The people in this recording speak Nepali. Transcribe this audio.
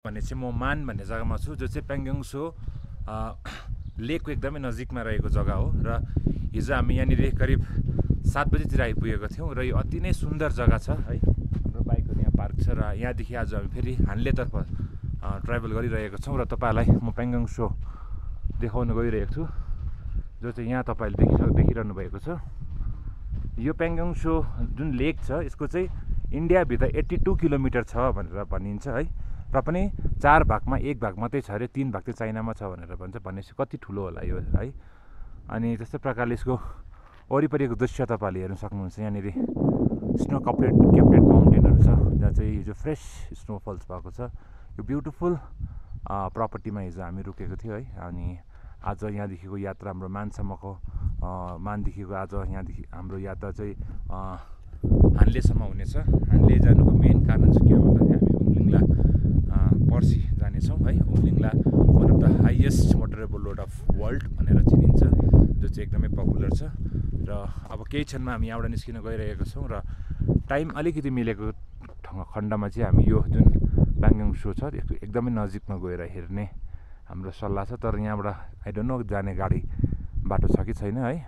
भने चाहिँ म मान भन्ने जग्गामा छु जो चाहिँ पेङ्गङ सो लेकको एकदमै नजिकमा रहेको जग्गा हो र हिजो हामी यहाँनिर करिब 7 बजीतिर आइपुगेको थियौँ र यो अति नै सुन्दर जग्गा छ है। हाम्रो बाइकहरू यहाँ पार्क छ र यहाँदेखि आज हामी फेरि हान्लेतर्फ ट्राभल गरिरहेको छौँ र तपाईँलाई म पेङ्गङ सो देखाउन गइरहेको छु जो चाहिँ यहाँ तपाईँले देखिरहनु भएको छ। यो पेङ्गङ सो जुन लेक छ यसको चाहिँ इन्डियाभित्र 82 किलोमिटर छ भनेर भनिन्छ है र पनि 4 भागमा 1 भाग मात्रै छ अरे, 3 भाग चाहिँ चाइनामा छ भनेर भन्छ। भनेपछि कति ठुलो होला यो है। अनि त्यस्तै प्रकारले यसको वरिपरिको दृश्य तपाईँहरूले हेर्न सक्नुहुन्छ। यहाँनिर स्नो क्याप्टेड माउन्टेनहरू छ जहाँ चाहिँ हिजो फ्रेस स्नोफल्स भएको छ। यो ब्युटिफुल प्रपर्टीमा हिजो हामी रुकेको थियो है। अनि आज यहाँदेखिको यात्रा हाम्रो मानसम्मको मानदेखिको आज यहाँदेखि हाम्रो यात्रा चाहिँ हान्लेसम्म हुनेछ। हान्ले जानुको मेन कारण चाहिँ के हो भन्दाखेरि हामी उम्लिङला पर्सि जानेछौँ है। Umlingla one of the highest motorable road of world भनेर चिनिन्छ, जो चाहिँ एकदमै पपुलर छ। र अब केही क्षणमा हामी यहाँबाट निस्किन गइरहेका छौँ र टाइम अलिकति मिलेको खण्डमा चाहिँ हामी यो जुन पेङ्गङ सो छ एकदमै नजिकमा गएर हेर्ने हाम्रो सल्लाह छ। तर यहाँबाट आई डोन्ट नो जाने गाडी बाटो छ कि छैन है।